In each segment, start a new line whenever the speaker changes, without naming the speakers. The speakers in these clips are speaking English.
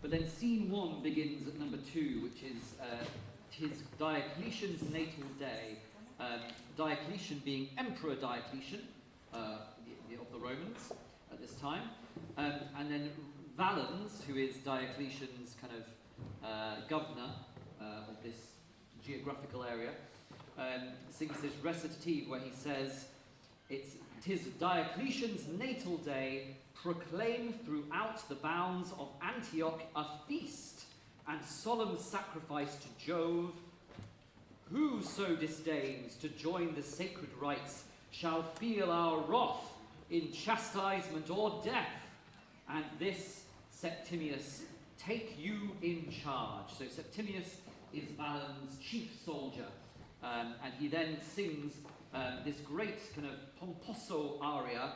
But then scene 1 begins at number 2, which is 'tis Diocletian's natal day. Diocletian being Emperor Diocletian of the Romans at this time, and then Valens, who is Diocletian's kind of governor of this geographical area, sings this recitative where he says, "'Tis Diocletian's natal day, proclaim throughout the bounds of Antioch a feast and solemn sacrifice to Jove. Who so disdains to join the sacred rites shall feel our wrath in chastisement or death. And this, Septimius, take you in charge." So Septimius is Valens' chief soldier, and he then sings this great kind of pomposo aria.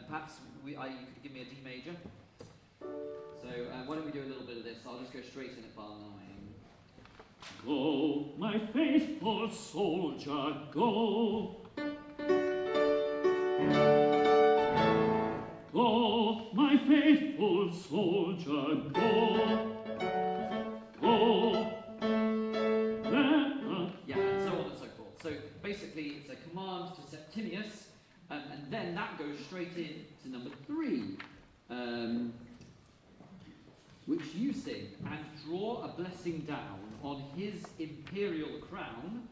Perhaps you could give me a D major. So why don't we do a little bit of this? I'll just go straight in at bar 9.
Go, my faithful soldier, go. Go, my faithful soldier, go. Go.
Yeah, and so on and so forth. So basically, it's a command to Septimius, and then that goes straight in to number 3, which you sing, "And draw a blessing down on his imperial crown,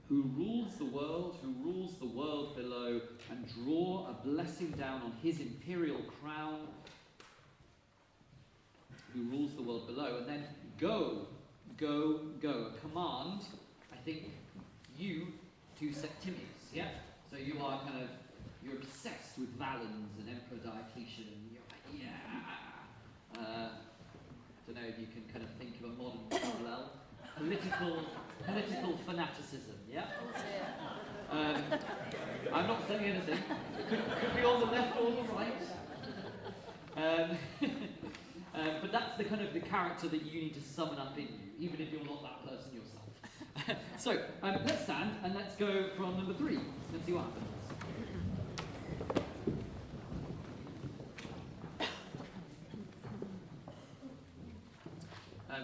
who rules the world below, and draw a blessing down on his imperial crown, who rules the world below." And then go, go, go. A command, I think, you to Septimius, yeah? So you're obsessed with Valens and Emperor Diocletian, and you're like, yeah. I don't know if you can kind of think of a modern parallel. Political fanaticism, yeah? I'm not saying anything. Could be on the left or the right. But that's the kind of the character that you need to summon up in you, even if you're not that person yourself. So, let's stand and let's go from number 3. Let's see what happens.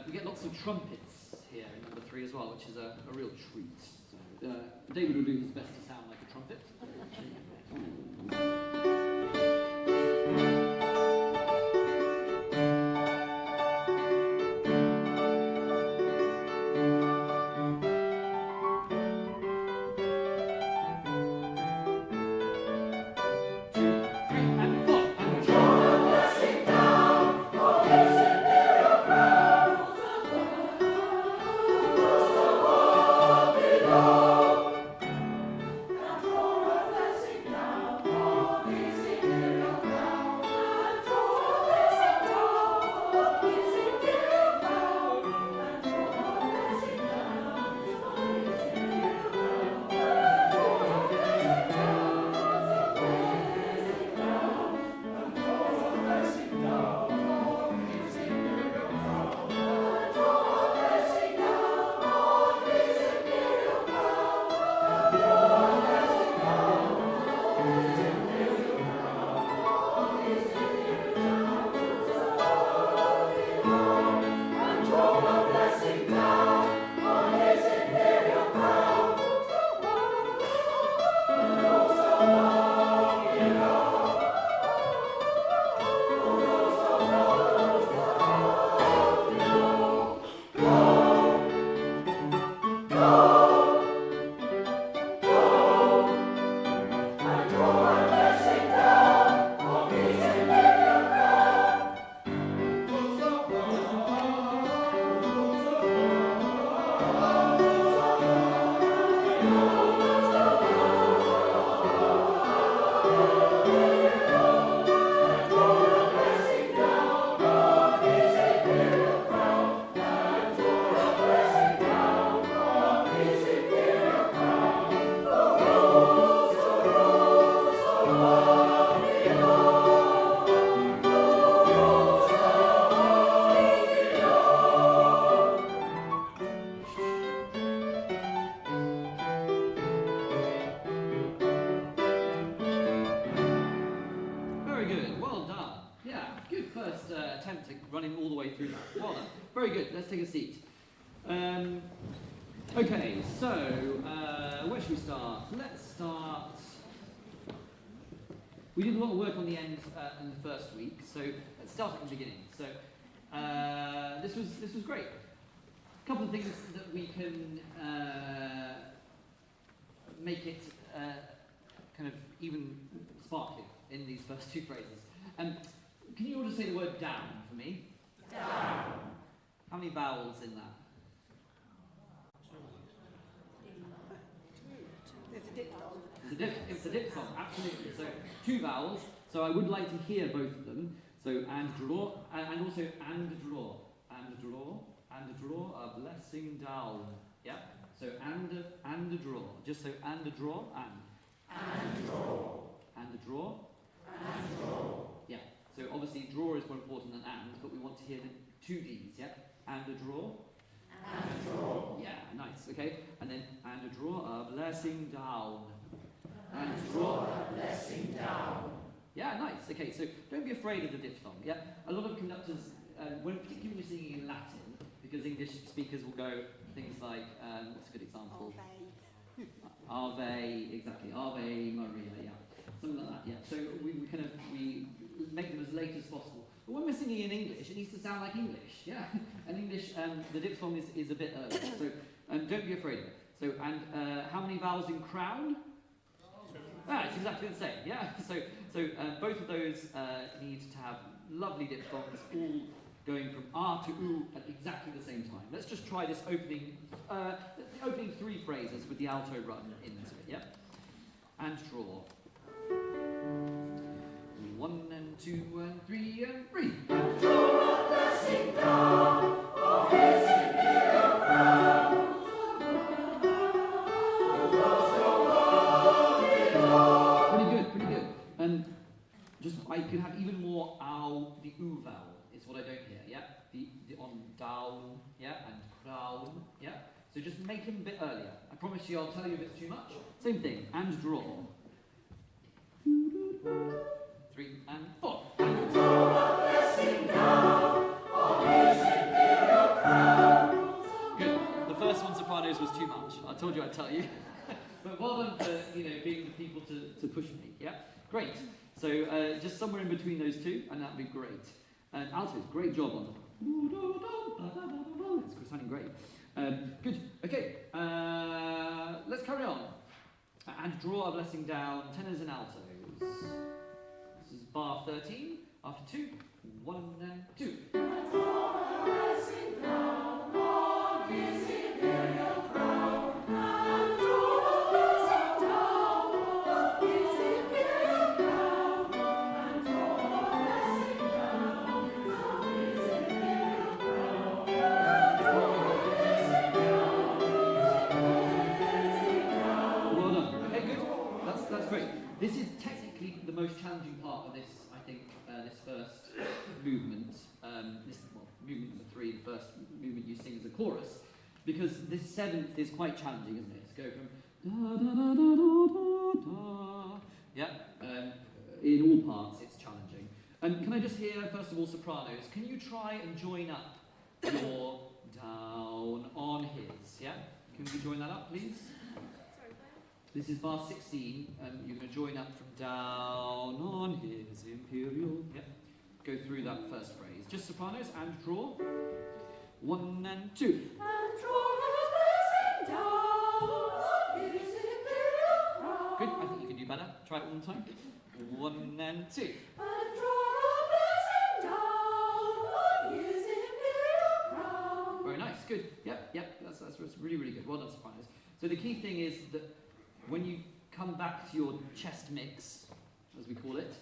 We get lots of trumpets here in number 3 as well, which is a real treat. So, David will do his best to sound like a trumpet. attempt at running all the way through that. Well done. Very good. Let's take a seat. Okay, so where should we start? Let's start. We did a lot of work on the end in the first week, so let's start at the beginning. So this was great. A couple of things that we can make it kind of even sparkling in these first two phrases. Can you all just say the word down for me? Down. How many vowels in that? It's a diphthong, absolutely. So 2 vowels. So I would like to hear both of them. So and draw, and also and draw, a blessing down. Yeah. So and draw. Just so and draw and draw. And draw. And draw. Yeah. So obviously draw is more important than and, but we want to hear the 2 Ds. Yeah. And draw. And draw. Yeah. Nice. Okay. And then and draw a blessing down. And draw a blessing down. Yeah, nice. Okay, so don't be afraid of the diphthong. Yeah, a lot of conductors, when particularly singing in Latin, because English speakers will go things like, what's a good example? Ave, exactly. Ave Maria. Yeah, something like that. Yeah. So we make them as late as possible. But when we're singing in English, it needs to sound like English. Yeah, and English, the diphthong is a bit early. So don't be afraid of it. So and how many vowels in crown? It's exactly the same, yeah. So both of those need to have lovely diphthongs, all going from R to U at exactly the same time. Let's just try this opening 3 phrases with the alto run into it, yeah? And draw. 1 and 2 and 3 and 3. And draw a blessing down on his imperial crown. Pretty good. Just I can have even more ow, the oo vowel is what I don't hear, yeah? The on down, yeah, and crown, yeah? So just make them a bit earlier. I promise you I'll tell you if it's too much. Same thing, and draw. 3 and 4. And draw a blessing down on his imperial crown. Good. The first one, sopranos, was too much. I told you I'd tell you. But well done for being the people to push me. Yeah, great. So just somewhere in between those 2, and that'd be great. And altos, great job on them. It's sounding great. Good. Okay. Let's carry on. And draw a blessing down. Tenors and altos. This is bar 13. After 2, 1 and 2. And draw a blessing down on his imperial crown. This is technically the most challenging part of this, I think, this first movement. Movement number 3, the first movement you sing as a chorus, because this 7th is quite challenging, isn't it? To go from da da da da da da. Yeah, in all parts it's challenging. Can I just hear, first of all, sopranos? Can you try and join up your down on his? Yeah, can we join that up, please? This is bar 16, and you're going to join up from down on his imperial. Yep. Go through that first phrase. Just sopranos and draw. 1 and 2. And draw a blessing down on his imperial crown. Good. I think you can do better. Try it one more time. 1 and 2. And draw a blessing down on his imperial crown. Very nice. Good. Yep. That's really, really good. Well done, sopranos. So the key thing is that when you come back to your chest mix, as we call it,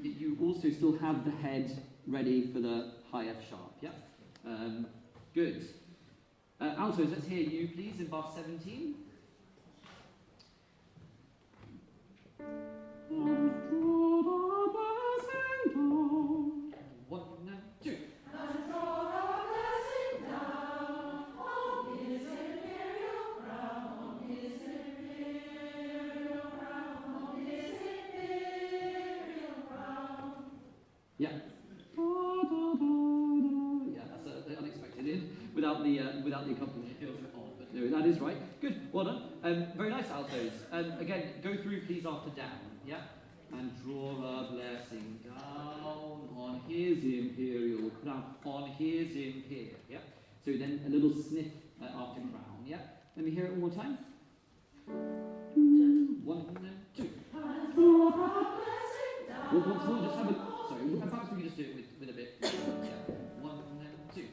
you also still have the head ready for the high F sharp, yeah? Good. Altos, let's hear you, please, in bar 17. Yeah. the accompaniment. It feels a bit odd, but no, that is right. Good, well done. Very nice, altos. Again, go through please after down, yeah? And draw a blessing down on his imperial crown, on his imperial, yeah? So then a little sniff after crown, yeah? Let me hear it one more time. 1 and 2. Well, once more, just have a, sorry, perhaps we can just do it with a bit, yeah. 1 and 2.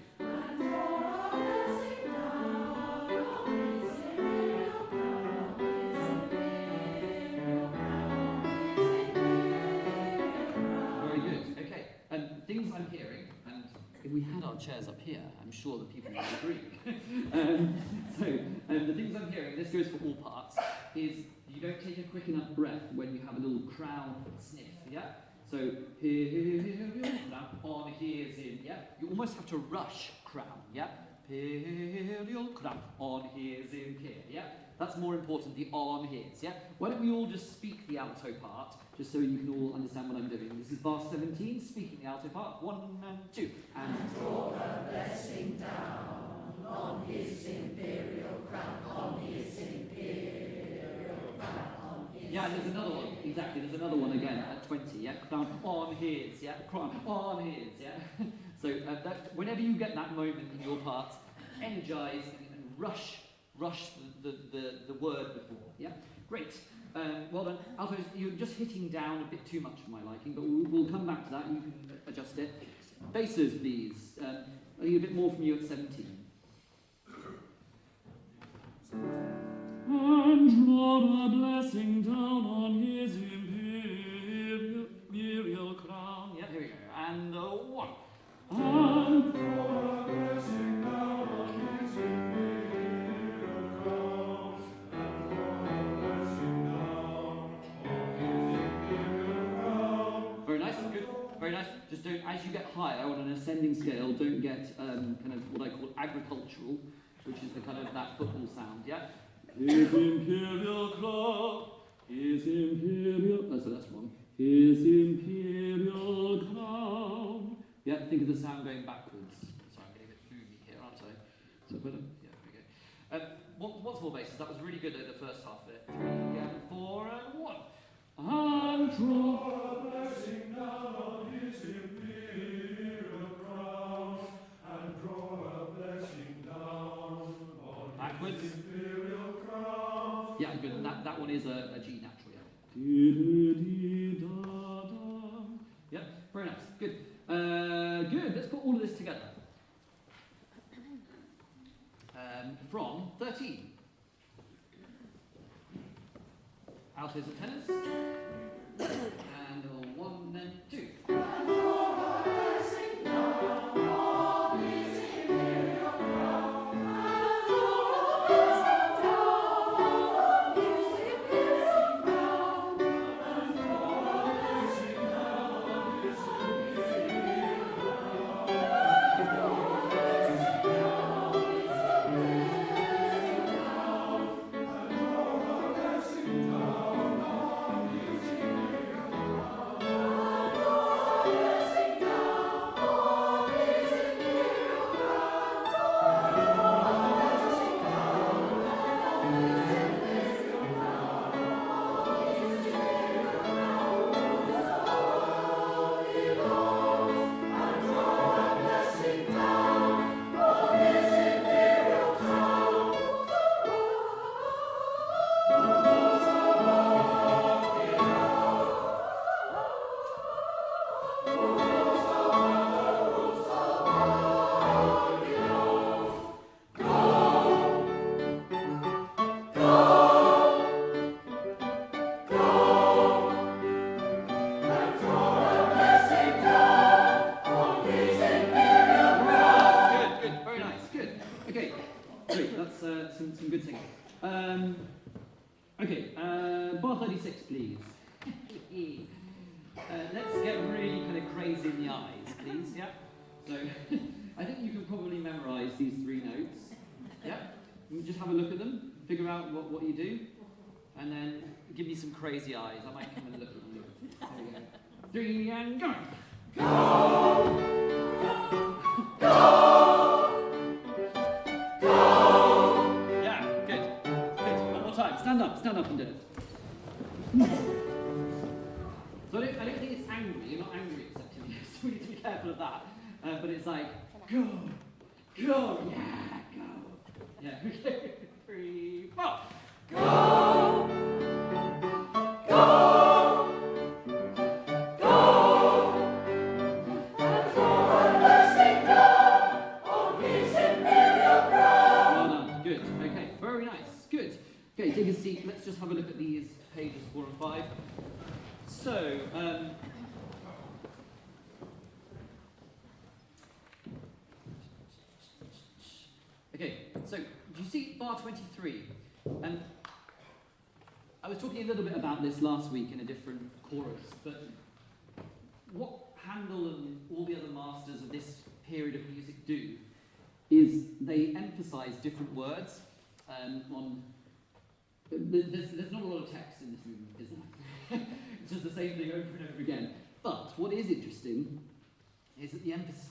Very good, okay. Things I'm hearing, and if we had our chairs up here, I'm sure that people would agree. The things I'm hearing, this goes for all parts, is you don't take a quick enough breath when you have a little crown sniff, yeah? So, crown, on, here's in, yeah? You almost have to rush crown, yeah? Imperial crown, on, here's in, here, yeah? That's more important, the on, here's, yeah? Why don't we all just speak the alto part, just so you can all understand what I'm doing. This is bar 17, speaking the alto part, 1 and 2. And
draw a blessing down on his imperial crown, on his imperial crown, on his.
Yeah, there's another one, exactly, there's another one again at 20, yeah? Crown on his, yeah? Crown on his, yeah? So whenever you get that moment in your parts, energize and rush the word before, yeah? Great. Well done. Altos, you're just hitting down a bit too much for my liking, but we'll come back to that. You can adjust it. Basses, please. I need a bit more from you at 17.
And draw a blessing down on his imperial crown.
Yeah, here we go. And 1.
And
Draw a blessing down on his imperial crown, and draw a blessing down on his imperial crown.
Very nice, good. Very nice. Just don't, as you get higher on an ascending scale, don't get kind of what I call agricultural, which is the kind of that football sound, yeah? His imperial crown, his imperial... Oh, so that's wrong. His imperial crown. Yeah, think of the sound going backwards. Sorry, I'm getting a bit gloomy here, aren't I? So better? Yeah, there we go. Once more basses. That was really good at the first half of it. 3 and 4 and 1. And
Draw a blessing down on his imperial crown, and draw a blessing down on
backwards.
his imperial crown.
Yeah, good. And that one is a G natural, yeah. Yep, very nice. Good. Good. Let's put all of this together. From 13. Altos and tenors. And 1 and 2. Some good singing. Okay, bar 36, please. Let's get really kind of crazy in the eyes, please, yeah? So, I think you can probably memorise these 3 notes, yeah? You just have a look at them, figure out what you do, and then give me some crazy eyes. I might come and look at you. There we go. 3 and go! Go! Go! But it's like, go, go, yeah, go. Yeah, okay, 3, 4. Go, go, go. And draw a blessing down on his imperial crown. Well done, good, okay, very nice, good. Okay, take a seat, let's just have a look at these pages 4 and 5. So, okay, so do you see bar 23? And I was talking a little bit about this last week in a different chorus, but what Handel and all the other masters of this period of music do is they emphasize different words on. There's not a lot of text in this movement, is there? It's just the same thing over and over again. But what is interesting is that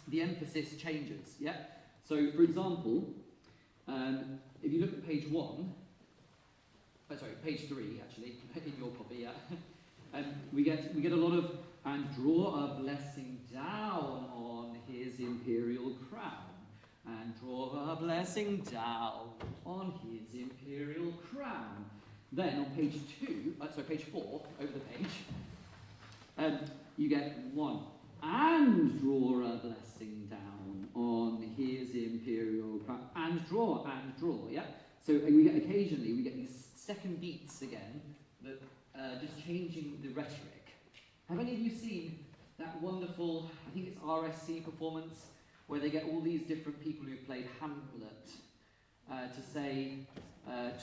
the emphasis changes, yeah? So, for example, if you look at page 1, page 3, actually, in your copy, yeah? We get a lot of, and draw a blessing down on his imperial crown. And draw a blessing down on his imperial crown. Then on page 4, over the page, you get 1. And draw a blessing down on his imperial crown. And draw, yeah? So we get occasionally, we get these second beats again, that just changing the rhetoric. Have any of you seen that wonderful, I think it's RSC performance, where they get all these different people who've played Hamlet to say,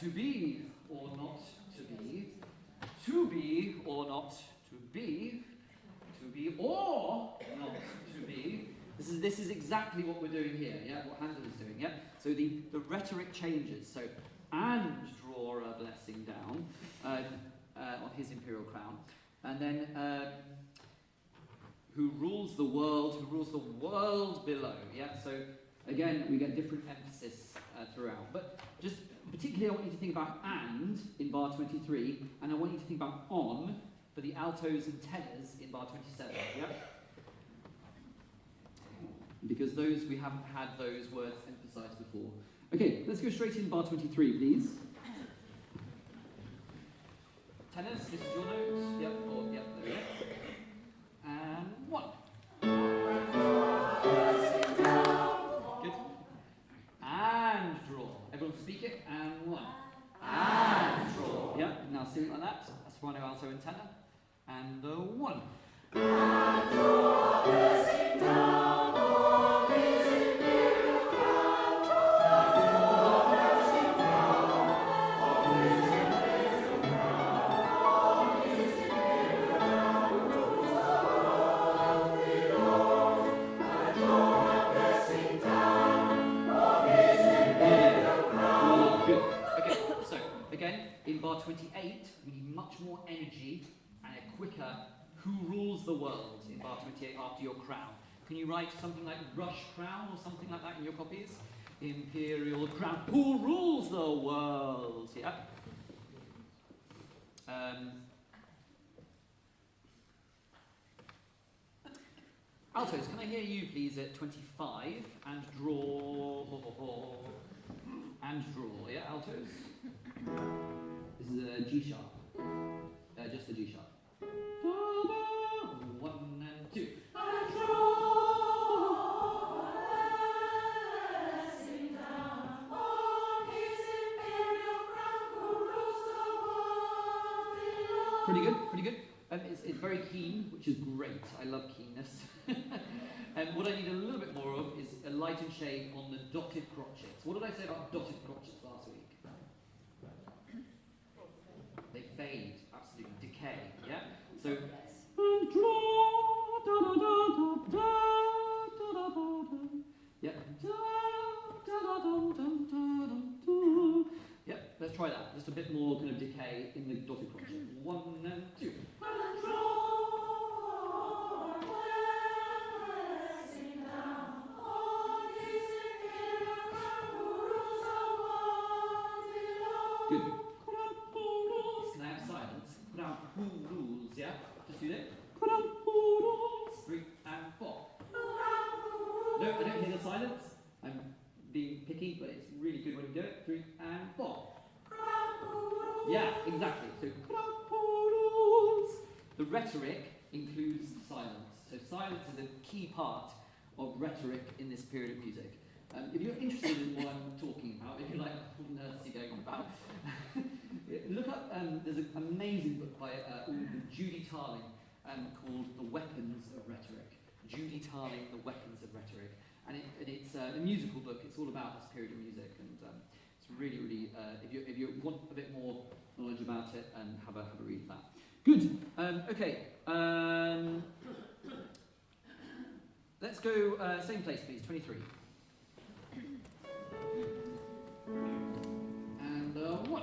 to be or not to be or not to be or not to be. This is exactly what we're doing here, yeah? What Handel is doing, yeah? So the rhetoric changes. So, and draw a blessing down on his imperial crown. And then, who rules the world below, yeah? So, again, we get different emphasis throughout. But just particularly I want you to think about and in bar 23, and I want you to think about on for the altos and tenors in bar 27, yeah? Because those, we haven't had those words emphasized before. Okay, let's go straight in bar 23, please. Tenors, this is your notes. Yep, there we go. And 1. Good. And draw. Everyone speak it. And 1. And draw. Yep, now sing it like that. Soprano, alto, and tenor. And the 1. And draw a blessing down on his imperial crown. Draw a blessing down on his imperial crown. On his imperial crown. Rules the world below. And draw a blessing down on his imperial crown. Good. Okay, so again, in bar 28, we need much more energy and a quicker who rules the world in bar 28 after your crown. Can you write something like rush crown or something like that in your copies? Imperial crown. Who rules the world? Yeah. Altos, can I hear you please at 25 and draw and draw, yeah, altos? This is a G sharp. Just a G sharp. 1 and 2. And draw a blessing down on his imperial crown, who rules the world below. Pretty good. It's very keen, which is great. I love keenness. And what I need a little bit more of is a light and shade on the dotted crotchets. What did I say about dotted crotchets last week? They fade, absolutely decay, yeah? So, and draw, da da da da da da da da da. Yeah. Da da da da da da da. Yeah, let's try that. Just a bit more kind of decay in the dotted crotchet. 1 and 2. And draw a blessing down on his imperial crown, who rules the world below. Good. Can I have silence? Put out who rules, yeah? Just do that. 3 and 4. Who rules I don't hear the silence. I'm being picky, but it's really good when you do it. 3 and 4. Yeah, exactly. So the rhetoric includes silence. So silence is a key part of rhetoric in this period of music. If you're interested in what I'm talking about, if you're like, what on earth is he going on about? Look up, there's an amazing book by Judy Tarling called The Weapons of Rhetoric. Judy Tarling, The Weapons of Rhetoric. And it's a musical book. It's all about this period of music. And it's really, really, if you want a bit more knowledge about it, have a read of that. Good. Okay. Let's go same place, please. 23. And 1.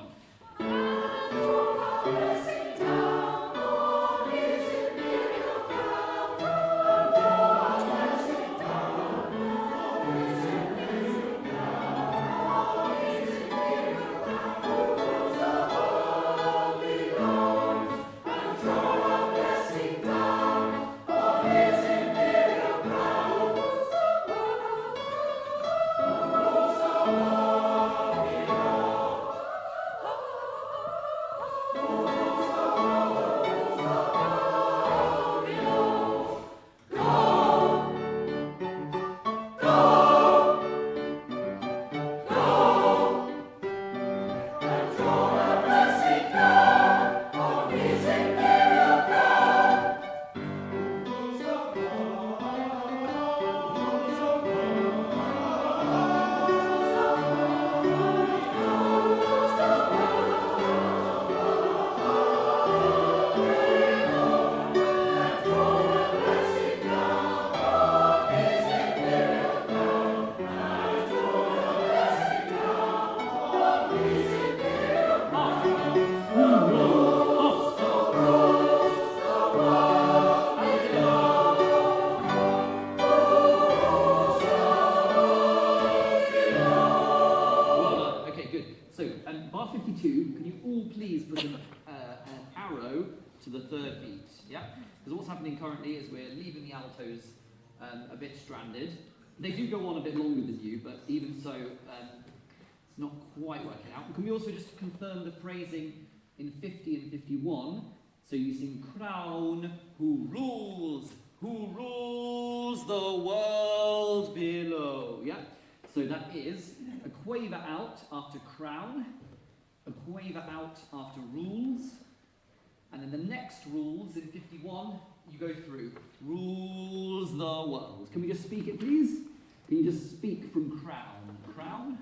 Bar 52, can you all please put an arrow to the third beat? Yeah? Because what's happening currently is we're leaving the altos a bit stranded. They do go on a bit longer than you, but even so, it's not quite working out. Can we also just confirm the phrasing in 50 and 51? So you sing crown, who rules the world below. Yeah? So that is a quaver out after crown, a quaver out after rules, and then the next rules in 51, you go through rules the world. Can we just speak it, please? Can you just speak from crown? Crown,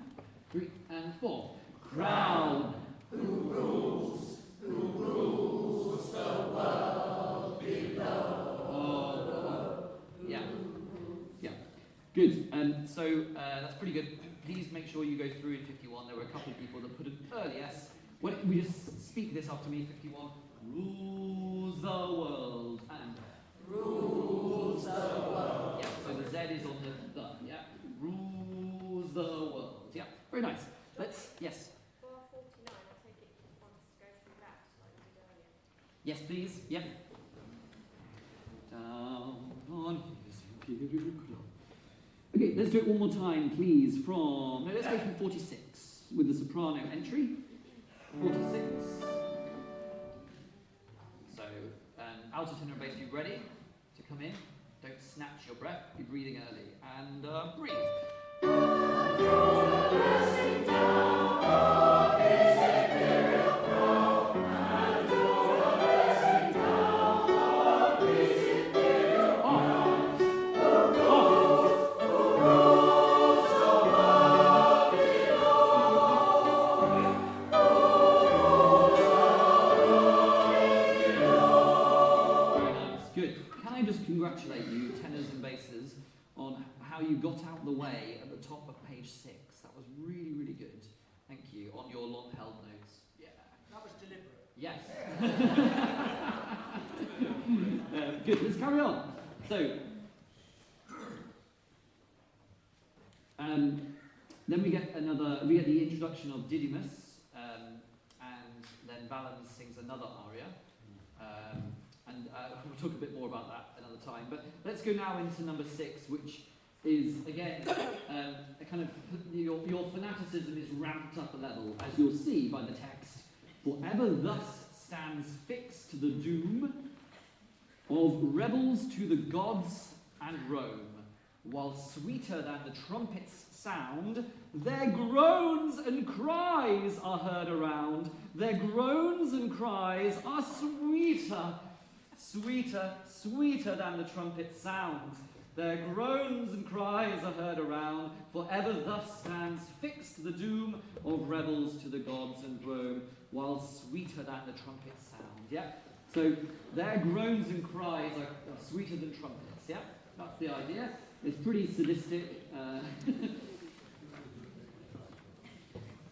3 and 4. Crown. Who rules the world below? Yeah. Yeah. Good. So that's pretty good. Please make sure you go through in 51. There were a couple of people that put an early S. Why don't we just speak this after me, 51. Rules the world. And rules the world. Yeah, so the Z is on the, yeah. Rules the world. Yeah, very nice. Let's, yes.
Bar 49, I take it you want us to go through that like we did earlier.
Yes, please. Yep. Down on his imperial crown. Okay, let's do it one more time, please, from... No, let's go from 46, with the soprano entry. 46. So, alto, tenor, and bass, be ready to come in. Don't snatch your breath, be breathing early. And breathe. Congratulate you, tenors and basses, on how you got out the way at the top of page 6. That was really, really good. Thank you. On your long-held notes. Yeah.
That was deliberate.
Yes. Good. Let's carry on. So, then we get the introduction of Didymus, and then Valens sings another aria. We'll talk a bit more about that another time. But let's go now into number 6, which is, again, a kind of, your fanaticism is ramped up a level, as you'll see by the text. Forever thus stands fixed the doom of rebels to the gods and Rome, while sweeter than the trumpet's sound, their groans and cries are heard around. Their groans and cries are sweeter, sweeter, sweeter than the trumpet's sound. Their groans and cries are heard around. Forever thus stands fixed the doom of rebels to the gods and Rome, while sweeter than the trumpet's sound. Yeah? So their groans and cries are sweeter than trumpets. Yeah? That's the idea. It's pretty sadistic.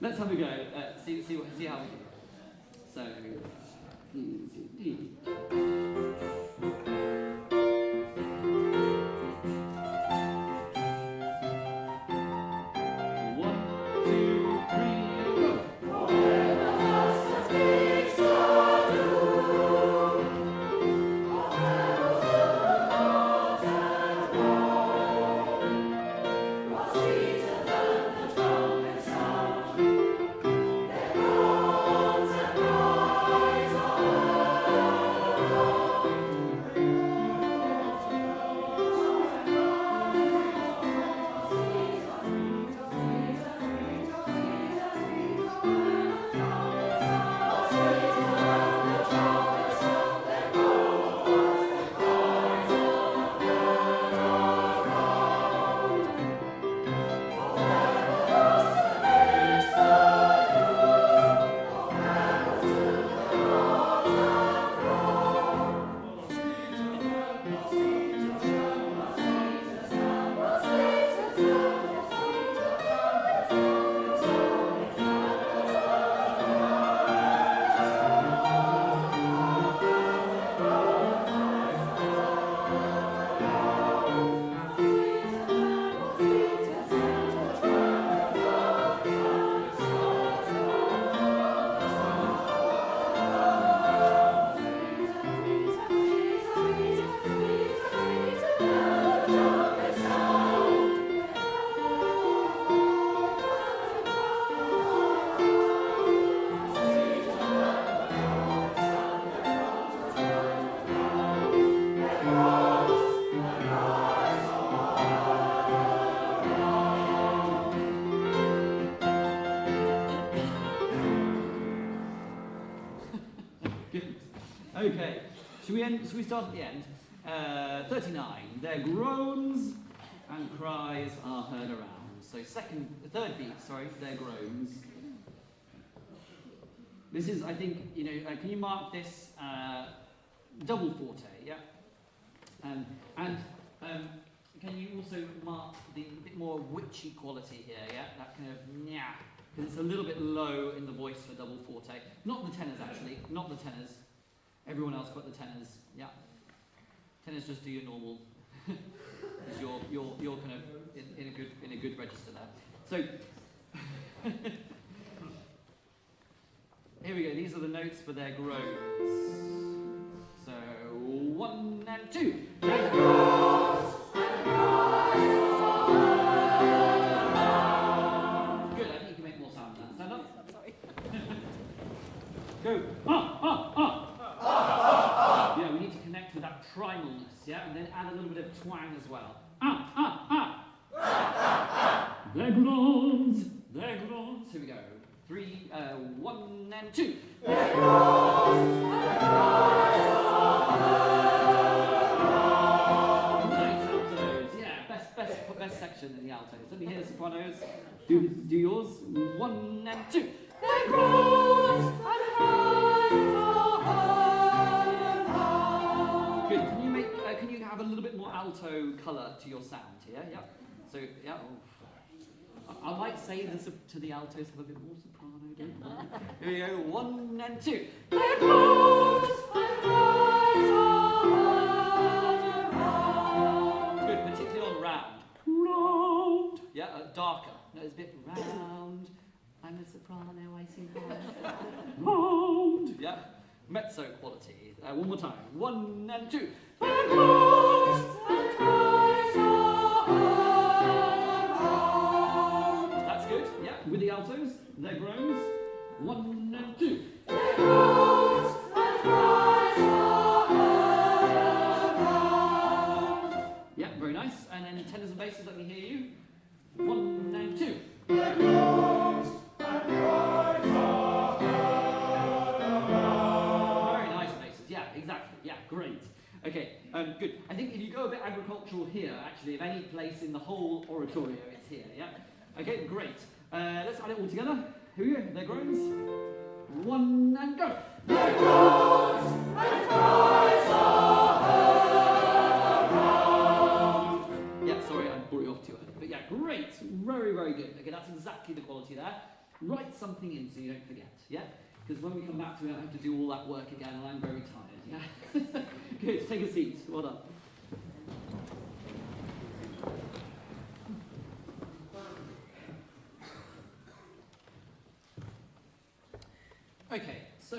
Let's have a go. See how we do. So, okay. Should we start at the end? 39. Their groans and cries are heard around. So third beat, their groans. This is, I think, can you mark this double forte, yeah? And can you also mark the bit more witchy quality here, yeah? That kind of nyah, because it's a little bit low in the voice for double forte. Not the tenors, actually, not the tenors. Everyone else but the tenors, yeah. Tenors just do your normal, because you're kind of in a good register there. So here we go. These are the notes for their groans. So 1 and 2. Their groans and cries. Good. I think you can make more sound than that. Stand up. Sorry. Go. Yeah, we need to connect with that primalness, yeah, and then add a little bit of twang as well.
Their groans, their groans.
Here we go. 3, 1 and 2.
Their groans and cries are
Nice altos. Yeah, best section in the altos. Let me hear the sopranos. Do yours. 1 and 2. Their groans and cries are good. Can you have a little bit more alto colour to your sound here? Yeah. So yeah. I might say this to the altos, have a bit more soprano. Don't worry. Here we go. 1 and 2. Their groans and cries are good, particularly on round. Round. Yeah, darker. No, it's a bit round. I'm a soprano. I sing high. Round. Yeah. Mezzo quality. One more time. 1 and 2. Their groans and cries are continue. 1 and 2.
There comes and cries are heard around.
Very nice basses. Yeah, exactly. Yeah, great. Okay, good. I think if you go a bit agricultural here, actually, of any place in the whole oratorio, it's here. Yeah. Okay, great. Let's add it all together. Here we go. There groans. 1 and go.
There comes and cries are heard around.
Yeah, sorry, I brought you off too early. But yeah, great. Very, very good. Okay, that's exactly the quality there. Write something in so you don't forget. Yeah? Because when we come back to it, I have to do all that work again, and I'm very tired. Yeah? Good. Take a seat. Well done. Okay, so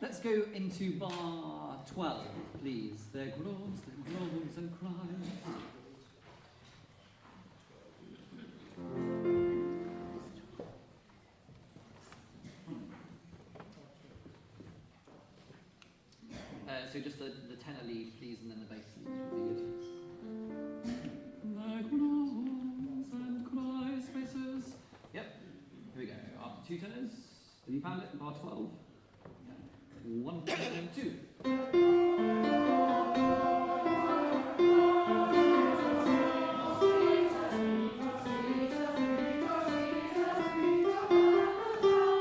let's go into bar 12, please. There groans and cries. So just the tenor lead, please, and then the bass lead would be good.
There groans and cries spaces.
Yep. Here we go. After 2 tenors. Have you found it? Bar 12. 1 and 2.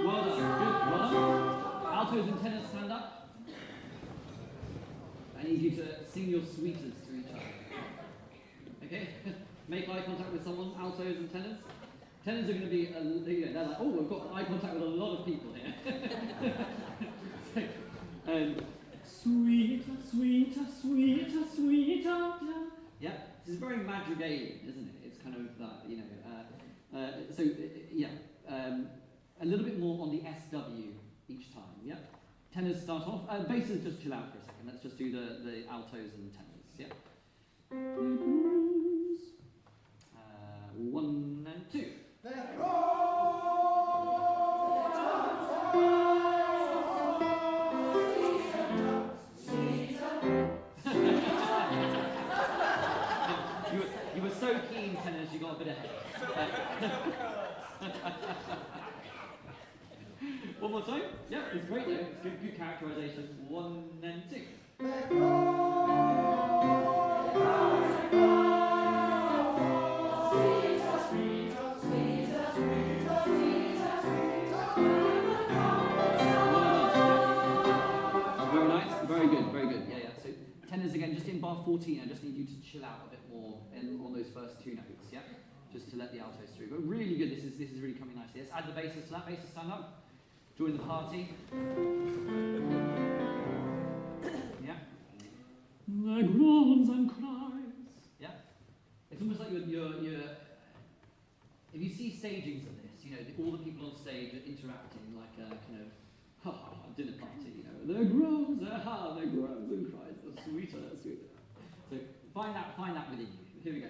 Well done. Good. Well done. Altos and tenors, stand up. I need you to sing your sweeters to each other. Okay? Make eye contact with someone, altos and tenors. Tenors are going to be, they're like, oh, we've got eye contact with a lot of people here. Sweeter, sweeter, sweeter, sweeter. Yeah, this is very madrigalian, isn't it? It's kind of that, a little bit more on the SW each time, yeah? Tenors start off. Basses, just chill out for a second. Let's just do the altos and tenors, yeah? 1 and 2.
There
You were so keen, tenors, you got a bit ahead. One more time. Yeah, it's great though. It's good characterization. 1 and 2. Very nice. Very good. Very good. Yeah, yeah. So tenors again, just in bar 14. I just need you to chill out a bit more on those first 2 notes. Yeah, just to let the altos through. But really good. This is really coming nicely. Let's add the basses to that. Basses, stand up. Join the party. Yeah.
There groans and cries.
Yeah. It's almost like you're if you see stagings of this, all the people on stage are interacting like a kind of dinner party, There groans, there groans and cries. The sweeter. So find that within you. Here we go.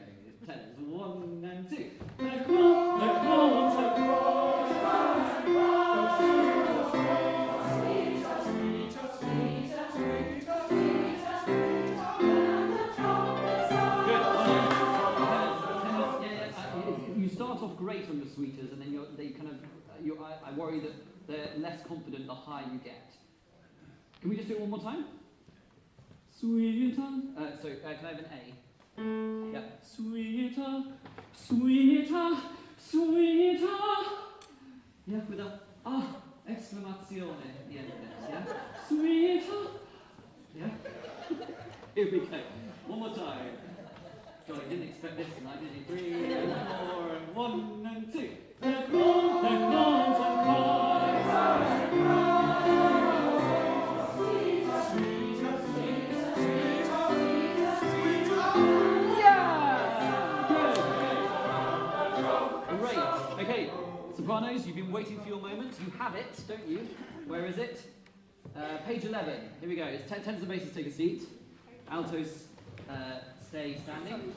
Tenors. 1 and 2.
There groans and
You start off great on your sweeters, and then I worry that they're less confident the higher you get. Can we just do it one more time?
sweeter,
Can I have an A? Yeah.
sweeter, sweeter, sweeter.
Yeah, with a exclamazione at the end of this, yeah?
Sweeter.
Yeah? Here we go. One more time. God, I didn't expect this tonight, did you? 3 and 4 and 1 and 2.
There groans and cries.
Great. Okay, sopranos, you've been waiting for your moment. You have it, don't you? Where is it? Page 11. Here we go. It's tenors and basses, take a seat. Altos, stay standing.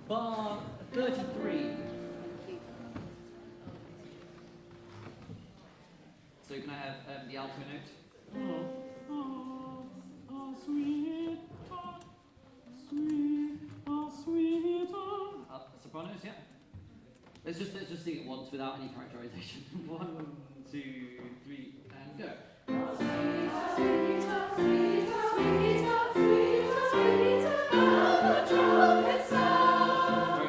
Bar 33. So can I have the alto note?
Sweetheart, sweetheart.
Sopranos, yeah. Let's just sing it once without any characterization. 1, 2, 3, and go. Very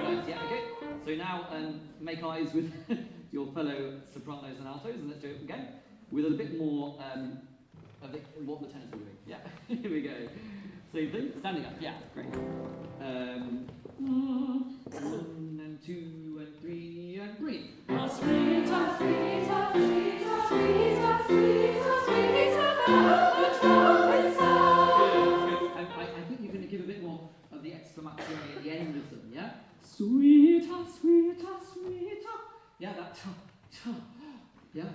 nice, yeah, okay. So now make eyes with your fellow sopranos and altos, and let's do it again with a bit more of what the tenors are doing. Yeah, here we go. Same thing, standing up, yeah, great. 1 and 2 and 3 and breathe.
Sweetheart, sweetheart, sweetheart, sweetheart,
I think you're going to give a bit more of the exclamation at the end of them, yeah?
sweetheart, sweetheart, sweetheart.
Yeah, that. Yeah,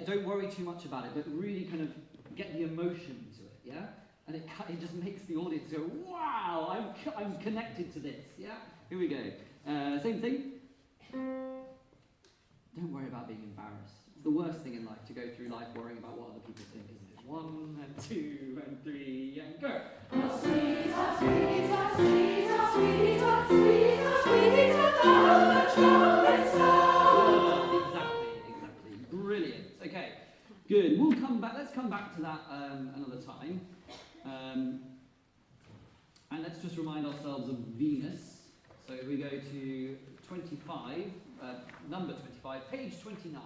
don't worry too much about it, but really kind of get the emotion to it, yeah? And it just makes the audience go, wow, I'm connected to this, yeah? Here we go. Same thing. Don't worry about being embarrassed. It's the worst thing in life, to go through life worrying about what other people think, isn't it? 1 and 2 and 3 and go.
Sweetheart, sweetheart, sweetheart, sweetheart, sweetheart, sweetheart, the trumpet sound.
Exactly. Brilliant. Okay, good. We'll come back. Let's come back to that another time. And let's just remind ourselves of Venus. So we go to 25, number 25, page 29.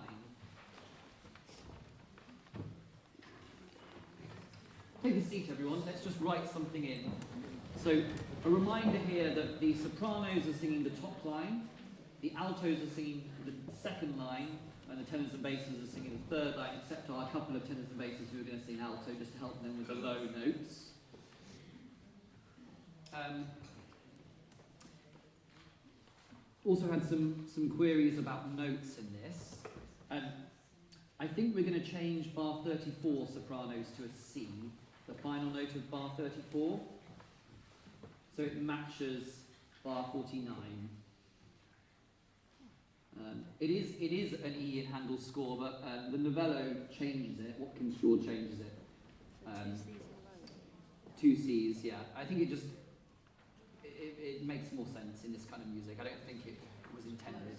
Take a seat, everyone. Let's just write something in. So a reminder here that the sopranos are singing the top line, the altos are singing the second line, and the tenors and basses are singing the third line, except our couple of tenors and basses who are going to sing alto, just to help them with the low notes. Also had some queries about notes in this. I think we're going to change bar 34 sopranos to a C, the final note of bar 34, so it matches bar 49. It is an E in Handel's score, but the Novello changes it. Watkins Shaw changes it. 2 C's, yeah. I think it makes more sense in this kind of music. I don't think it was intended.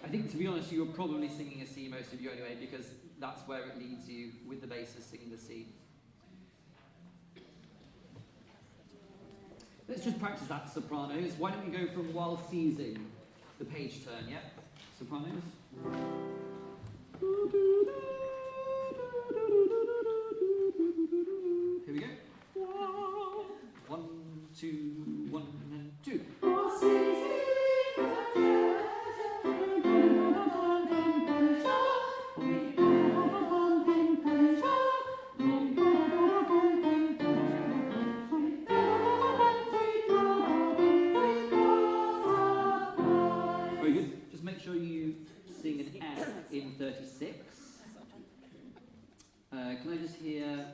I think, to be honest, you're probably singing a C, most of you anyway, because that's where it leads you, with the basses singing the C. Let's just practice that, sopranos. Why don't we go from while seizing the page turn, yeah? Sopranos. Here we go. 1, 2, 1 and 2. Very good. Just make sure you sing an F in 36. Can I just hear...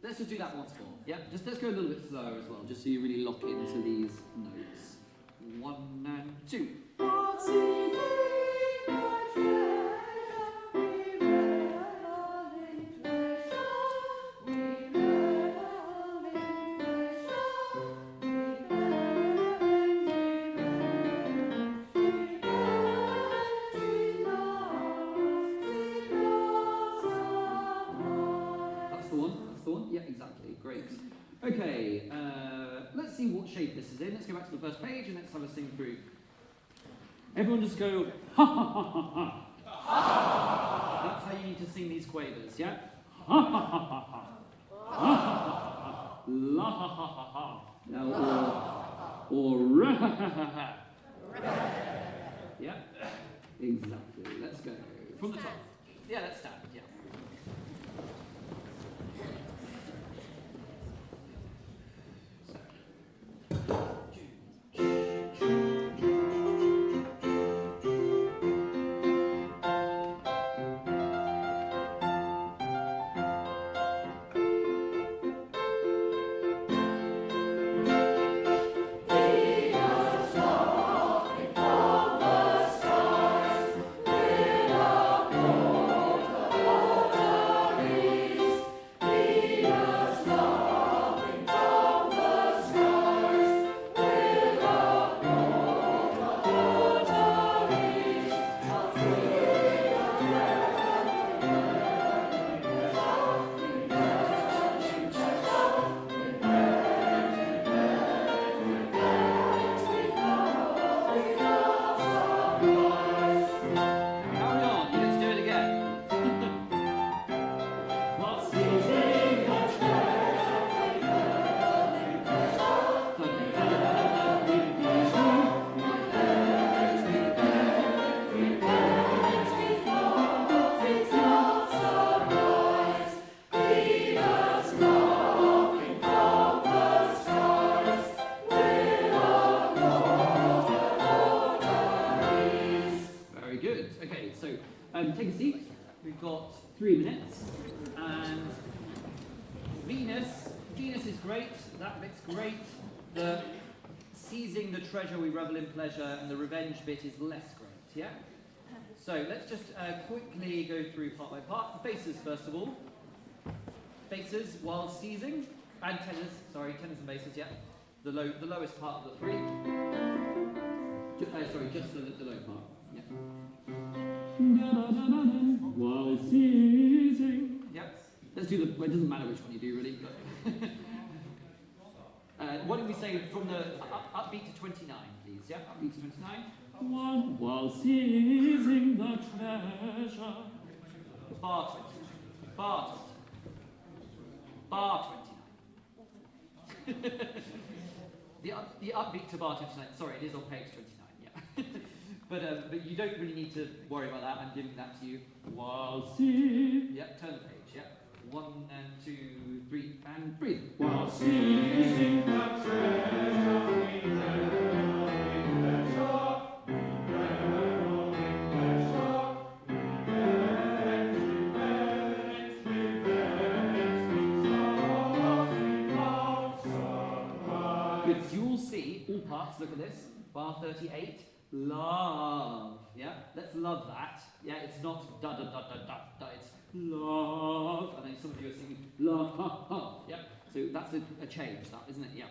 Let's just do that once more. Yeah, let's go a little bit slower as well, just so you really lock into these notes. 1 and 2. That's the one. Yeah, exactly. Great. Okay, let's see what shape this is in. Let's go back to the first page and let's have a sing through. Everyone just go, ha ha ha ha ha. That's how you need to sing these quavers, yeah? Ha ha ha ha ha. Ha ha ha ha. La ha ha ha ha. Now, or ra ha ha ha ha. Yeah? Exactly. Let's go. From the top. Yeah, let's stand, yeah.
From the skies, with a
We've got 3 minutes, and Venus is great, that bit's great. The seizing the treasure we revel in pleasure and the revenge bit is less great, yeah? So let's just quickly go through part by part. Faces first of all. Faces while seizing, and tenors and basses, yeah. The lowest part of the 3. Just the low part, yeah.
While seizing.
Yep. Let's do it doesn't matter which one you do really, but what did we say from the upbeat to 29, please? Yeah, upbeat to 29.
While seizing the treasure.
Bar 29. the upbeat to bar 29. Sorry, it is on page 29. Yeah. but you don't really need to worry about that. I'm giving that to you.
While seizing.
Yep. Turn the page. Yep. 1 and 2, 3, and breathe.
While seizing the treasure we revel in pleasure.
Good. You will see all parts. Look at this. Bar 38. Love. Yeah. Let's love that. Yeah. It's not da da da da da da. It's love. And then some of you are singing love. Ha ha. Yeah. So that's a change, that isn't it? Yeah.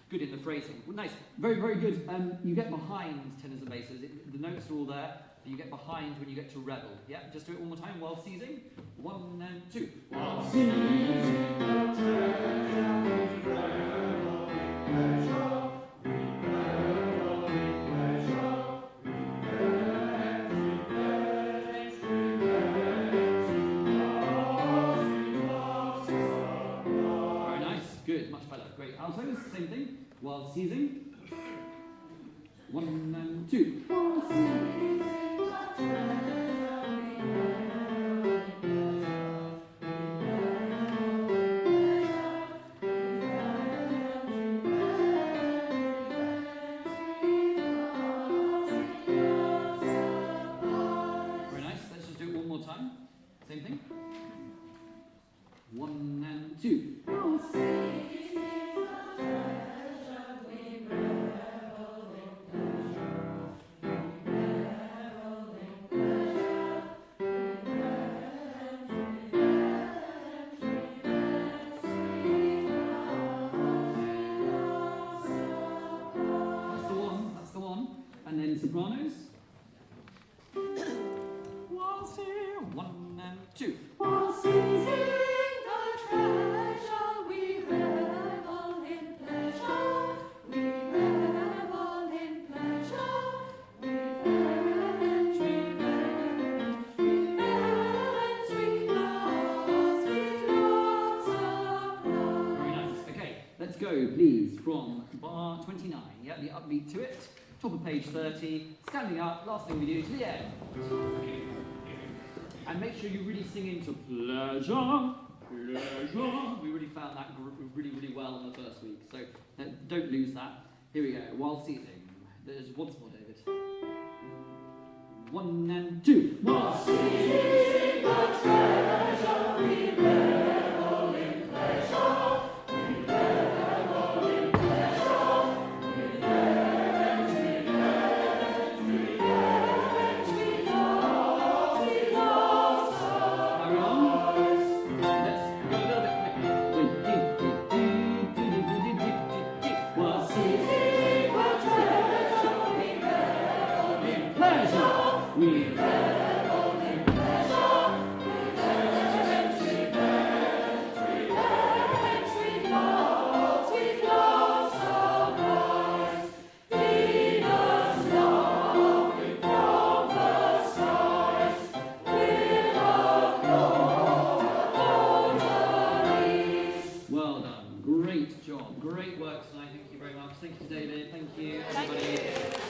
Good in the phrasing. Well, nice. Very very good. You get behind tenors and basses. The notes are all there. But you get behind when you get to revel. Yeah. Just do it one more time while seizing. 1 and 2.
While seizing the treasure we revel in pleasure.
Altos, same thing, while seizing. 1 and 2. While seizing the treasure we revel in pleasure. Very nice, let's just do it one more time. Same thing. 1 and 2. While seizing. Sopranos. 1 and 2.
While seizing the treasure, we revel in pleasure. We revel in pleasure. Revenge, revenge, revenge, sweet love, surprise.
Very nice. Okay, let's go, please, from bar 29. Yeah, the upbeat to it. Top of page 30, standing up, last thing we do to the end. And make sure you really sing into pleasure, pleasure. We really found that really, really well in the first week, so don't lose that. Here we go, while seizing. There's once more, David. 1 and 2.
While seizing the treasure, we revel in pleasure. We revel in pleasure. Revenge, revenge, revenge, sweet love, surprise.
Let's go a little bit quicker.
While seizing the treasure, we revel in pleasure.
We
revel in pleasure. Revenge, revenge, revenge, sweet love, surprise. Venus loving from the skies, with a glow of votaries.
Well done. Great job. Great work tonight. Thank you very much. Thank you, David. Thank you, everybody.